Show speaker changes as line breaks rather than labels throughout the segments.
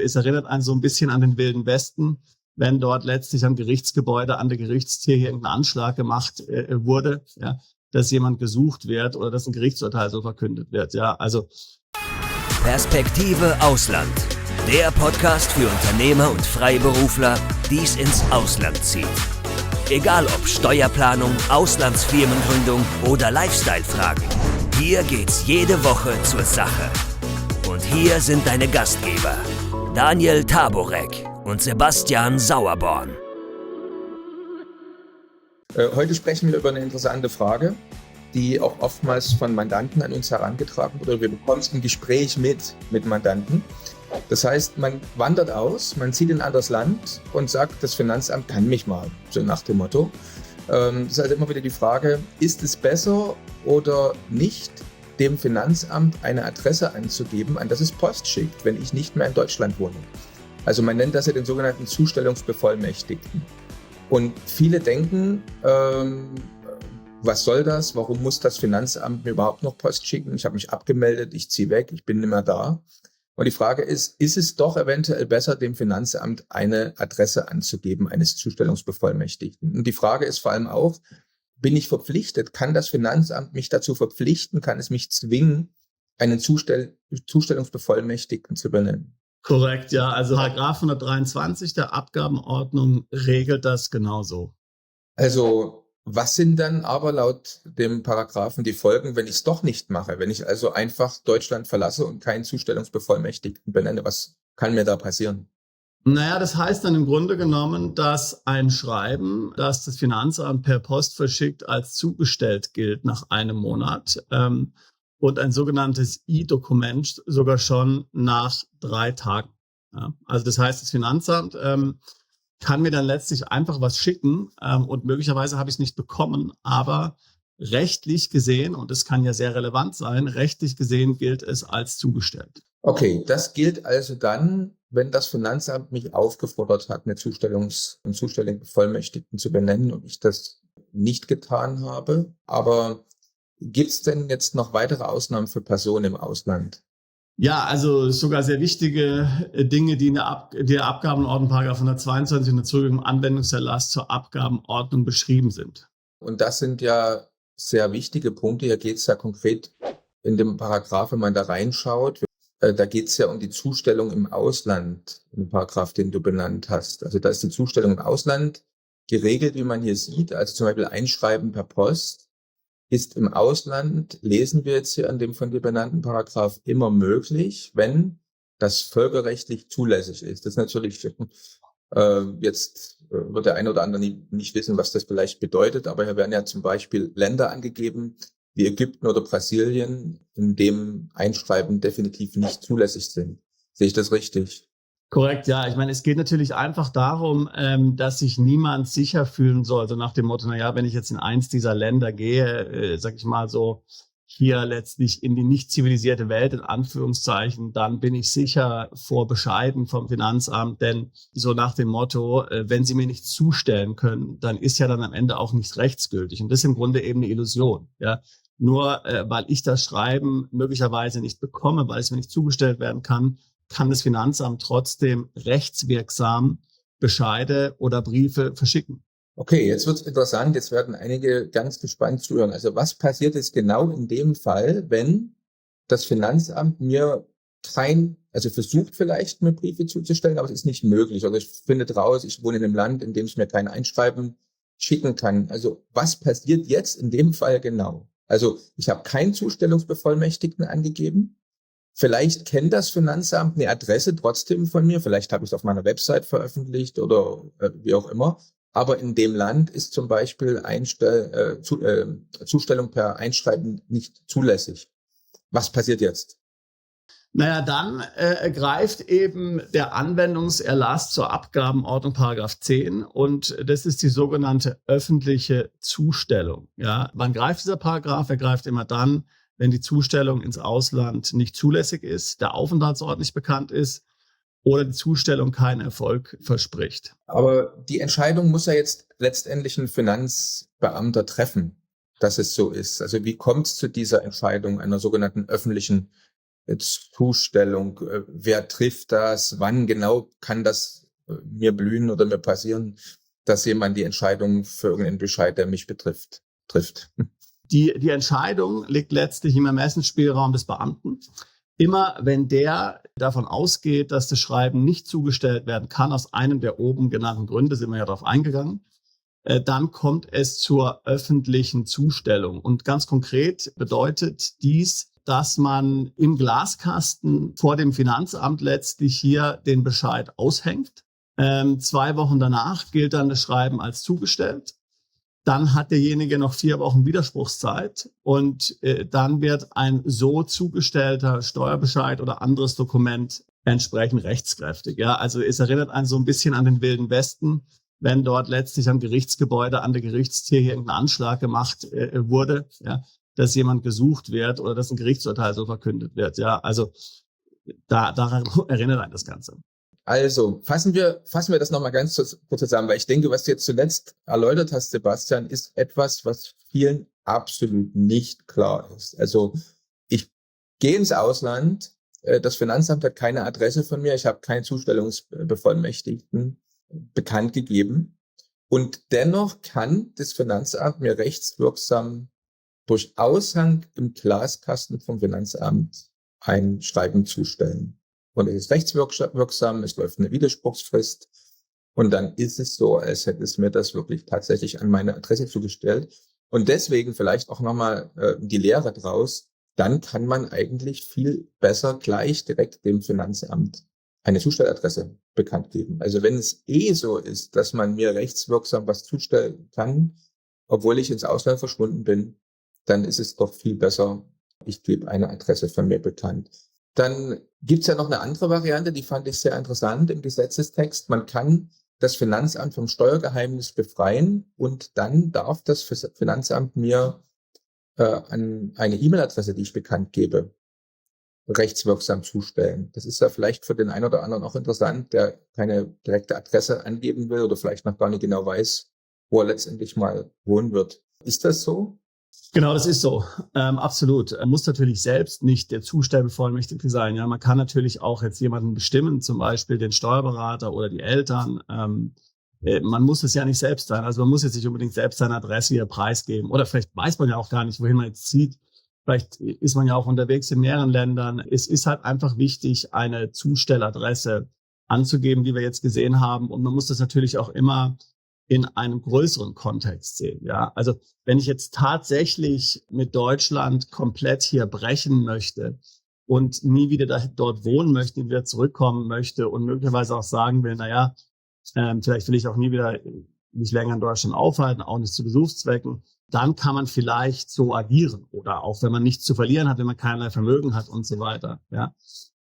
Es erinnert einen so ein bisschen an den Wilden Westen, wenn dort letztlich am Gerichtsgebäude, an der Gerichtstür hier irgendein Anschlag gemacht wurde, ja, dass jemand gesucht wird oder dass ein Gerichtsurteil so verkündet wird. Ja, also
Perspektive Ausland. Der Podcast für Unternehmer und Freiberufler, die es ins Ausland zieht. Egal ob Steuerplanung, Auslandsfirmengründung oder Lifestyle-Fragen. Hier geht's jede Woche zur Sache. Und hier sind deine Gastgeber, Daniel Taborek und Sebastian Sauerborn.
Heute sprechen wir über eine interessante Frage, die auch oftmals von Mandanten an uns herangetragen wird, oder wir bekommen es im Gespräch mit Mandanten. Das heißt, man wandert aus, man zieht in ein anderes Land und sagt, das Finanzamt kann mich mal, so nach dem Motto. Das ist also immer wieder die Frage, ist es besser oder nicht, dem Finanzamt eine Adresse anzugeben, an das es Post schickt, wenn ich nicht mehr in Deutschland wohne? Also man nennt das ja den sogenannten Zustellungsbevollmächtigten. Und viele denken, was soll das? Warum muss das Finanzamt mir überhaupt noch Post schicken? Ich habe mich abgemeldet, ich ziehe weg, ich bin nicht mehr da. Und die Frage ist es doch eventuell besser, dem Finanzamt eine Adresse anzugeben, eines Zustellungsbevollmächtigten? Und die Frage ist vor allem auch, bin ich verpflichtet? Kann das Finanzamt mich dazu verpflichten? Kann es mich zwingen, einen Zustellungsbevollmächtigten zu benennen?
korrekt, ja. Also Paragraph 123 der Abgabenordnung regelt das genauso.
Also was sind dann aber laut dem Paragraphen die Folgen, wenn ich es doch nicht mache? Wenn ich also einfach Deutschland verlasse und keinen Zustellungsbevollmächtigten benenne, was kann mir da passieren?
Naja, das heißt dann im Grunde genommen, dass ein Schreiben, das das Finanzamt per Post verschickt, als zugestellt gilt nach einem Monat und ein sogenanntes E-Dokument sogar schon nach 3 Tagen. Ja, also das heißt, das Finanzamt kann mir dann letztlich einfach was schicken und möglicherweise habe ich es nicht bekommen, aber rechtlich gesehen, und das kann ja sehr relevant sein, rechtlich gesehen gilt es als zugestellt.
Okay, das gilt also dann, wenn das Finanzamt mich aufgefordert hat, einen Zustellungsbevollmächtigten zu benennen und ich das nicht getan habe. Aber gibt es denn jetzt noch weitere Ausnahmen für Personen im Ausland?
Ja, also sogar sehr wichtige Dinge, die in der Abgabenordnung Paragraph 122 in der Zurückführung im Anwendungserlass zur Abgabenordnung beschrieben sind.
Und das sind ja sehr wichtige Punkte. Hier geht es ja konkret in dem Paragraph, wenn man da reinschaut, da geht es ja um die Zustellung im Ausland, im Paragraph, den du benannt hast. Also da ist die Zustellung im Ausland geregelt, wie man hier sieht. Also zum Beispiel Einschreiben per Post ist im Ausland, lesen wir jetzt hier an dem von dir benannten Paragraph, immer möglich, wenn das völkerrechtlich zulässig ist. Das ist natürlich, jetzt wird der eine oder andere nicht wissen, was das vielleicht bedeutet, aber hier werden ja zum Beispiel Länder angegeben, wie Ägypten oder Brasilien, in dem Einschreiben definitiv nicht zulässig sind. Sehe ich das richtig?
Korrekt, ja. Ich meine, es geht natürlich einfach darum, dass sich niemand sicher fühlen soll. So nach dem Motto, naja, wenn ich jetzt in eins dieser Länder gehe, sag ich mal so, hier letztlich in die nicht zivilisierte Welt, in Anführungszeichen, dann bin ich sicher vor Bescheiden vom Finanzamt. Denn so nach dem Motto, wenn sie mir nichts zustellen können, dann ist ja dann am Ende auch nichts rechtsgültig. Und das ist im Grunde eben eine Illusion, ja. Nur weil ich das Schreiben möglicherweise nicht bekomme, weil es mir nicht zugestellt werden kann das Finanzamt trotzdem rechtswirksam Bescheide oder Briefe verschicken.
Okay, jetzt wird's interessant. Jetzt werden einige ganz gespannt zuhören. Also was passiert jetzt genau in dem Fall, wenn das Finanzamt mir also versucht vielleicht, mir Briefe zuzustellen, aber es ist nicht möglich. Also ich finde raus, ich wohne in einem Land, in dem ich mir kein Einschreiben schicken kann. Also was passiert jetzt in dem Fall genau? Also ich habe keinen Zustellungsbevollmächtigten angegeben. Vielleicht kennt das Finanzamt eine Adresse trotzdem von mir. Vielleicht habe ich es auf meiner Website veröffentlicht oder wie auch immer. Aber in dem Land ist zum Beispiel Zustellung per Einschreiben nicht zulässig. Was passiert jetzt?
Naja, dann greift eben der Anwendungserlass zur Abgabenordnung Paragraph 10 und das ist die sogenannte öffentliche Zustellung. Ja, wann greift dieser Paragraph? Er greift immer dann, wenn die Zustellung ins Ausland nicht zulässig ist, der Aufenthaltsort nicht bekannt ist oder die Zustellung keinen Erfolg verspricht.
Aber die Entscheidung muss ja jetzt letztendlich ein Finanzbeamter treffen, dass es so ist. Also wie kommt es zu dieser Entscheidung einer sogenannten öffentlichen Zustellung, wer trifft das, wann genau kann das mir blühen oder mir passieren, dass jemand die Entscheidung für irgendeinen Bescheid, der mich betrifft, trifft.
Die Entscheidung liegt letztlich im Ermessensspielraum des Beamten. Immer wenn der davon ausgeht, dass das Schreiben nicht zugestellt werden kann, aus einem der oben genannten Gründe, sind wir ja darauf eingegangen, dann kommt es zur öffentlichen Zustellung. Und ganz konkret bedeutet dies, dass man im Glaskasten vor dem Finanzamt letztlich hier den Bescheid aushängt. 2 Wochen danach gilt dann das Schreiben als zugestellt. Dann hat derjenige noch 4 Wochen Widerspruchszeit und dann wird ein so zugestellter Steuerbescheid oder anderes Dokument entsprechend rechtskräftig. Ja, also es erinnert einen so ein bisschen an den Wilden Westen, wenn dort letztlich am Gerichtsgebäude, an der Gerichtstür hier irgendein Anschlag gemacht wurde, ja, dass jemand gesucht wird oder dass ein Gerichtsurteil so verkündet wird. Ja, also daran erinnert einen das Ganze.
Also fassen wir das nochmal ganz kurz zusammen, weil ich denke, was du jetzt zuletzt erläutert hast, Sebastian, ist etwas, was vielen absolut nicht klar ist. Also ich gehe ins Ausland, das Finanzamt hat keine Adresse von mir, ich habe keinen Zustellungsbevollmächtigten bekannt gegeben und dennoch kann das Finanzamt mir rechtswirksam durch Aushang im Glaskasten vom Finanzamt ein Schreiben zustellen. Und es ist rechtswirksam, es läuft eine Widerspruchsfrist und dann ist es so, als hätte es mir das wirklich tatsächlich an meine Adresse zugestellt. Und deswegen vielleicht auch nochmal die Lehre draus, dann kann man eigentlich viel besser gleich direkt dem Finanzamt eine Zustelladresse bekannt geben. Also wenn es so ist, dass man mir rechtswirksam was zustellen kann, obwohl ich ins Ausland verschwunden bin, dann ist es doch viel besser, ich gebe eine Adresse von mir bekannt. Dann gibt's ja noch eine andere Variante, die fand ich sehr interessant im Gesetzestext. Man kann das Finanzamt vom Steuergeheimnis befreien und dann darf das Finanzamt mir an eine E-Mail-Adresse, die ich bekannt gebe, rechtswirksam zustellen. Das ist ja vielleicht für den einen oder anderen auch interessant, der keine direkte Adresse angeben will oder vielleicht noch gar nicht genau weiß, wo er letztendlich mal wohnen wird. Ist das so?
Genau, das ist so. Absolut. Er muss natürlich selbst nicht der Zustellbevollmächtigte sein. Ja, man kann natürlich auch jetzt jemanden bestimmen, zum Beispiel den Steuerberater oder die Eltern. Man muss es ja nicht selbst sein. Also man muss jetzt nicht unbedingt selbst seine Adresse hier preisgeben. Oder vielleicht weiß man ja auch gar nicht, wohin man jetzt zieht. Vielleicht ist man ja auch unterwegs in mehreren Ländern. Es ist halt einfach wichtig, eine Zustelladresse anzugeben, wie wir jetzt gesehen haben. Und man muss das natürlich auch immer in einem größeren Kontext sehen. Ja, also wenn ich jetzt tatsächlich mit Deutschland komplett hier brechen möchte und nie wieder dort wohnen möchte, nie wieder zurückkommen möchte und möglicherweise auch sagen will, naja, vielleicht will ich auch nie wieder mich länger in Deutschland aufhalten, auch nicht zu Besuchszwecken, dann kann man vielleicht so agieren oder auch wenn man nichts zu verlieren hat, wenn man keinerlei Vermögen hat und so weiter. Ja.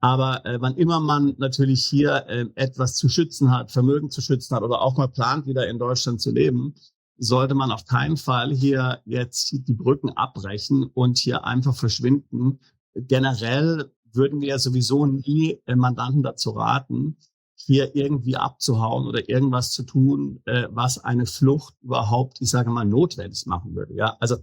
Aber wann immer man natürlich hier etwas zu schützen hat, Vermögen zu schützen hat oder auch mal plant, wieder in Deutschland zu leben, sollte man auf keinen Fall hier jetzt die Brücken abbrechen und hier einfach verschwinden. Generell würden wir ja sowieso nie Mandanten dazu raten, hier irgendwie abzuhauen oder irgendwas zu tun, was eine Flucht überhaupt, ich sage mal, notwendig machen würde. Ja, also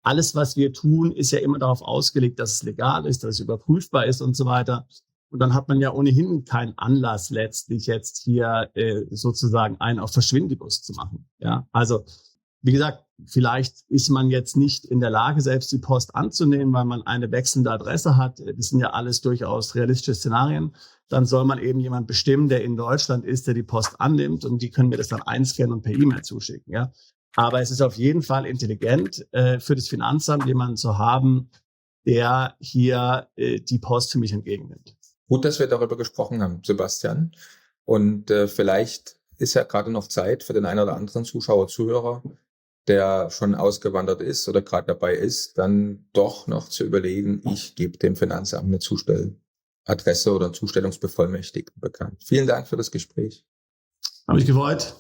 alles, was wir tun, ist ja immer darauf ausgelegt, dass es legal ist, dass es überprüfbar ist und so weiter. Und dann hat man ja ohnehin keinen Anlass, letztlich jetzt hier sozusagen einen auf Verschwindibus zu machen. Ja, also wie gesagt, vielleicht ist man jetzt nicht in der Lage, selbst die Post anzunehmen, weil man eine wechselnde Adresse hat. Das sind ja alles durchaus realistische Szenarien. Dann soll man eben jemand bestimmen, der in Deutschland ist, der die Post annimmt und die können mir das dann einscannen und per E-Mail zuschicken. Ja. Aber es ist auf jeden Fall intelligent für das Finanzamt, jemanden zu haben, der hier die Post für mich entgegennimmt.
Gut, dass wir darüber gesprochen haben, Sebastian. Und vielleicht ist ja gerade noch Zeit für den einen oder anderen Zuschauer, Zuhörer, der schon ausgewandert ist oder gerade dabei ist, dann doch noch zu überlegen, ich gebe dem Finanzamt eine Zustelladresse oder einen Zustellungsbevollmächtigten bekannt. Vielen Dank für das Gespräch.
Habe mich gefreut.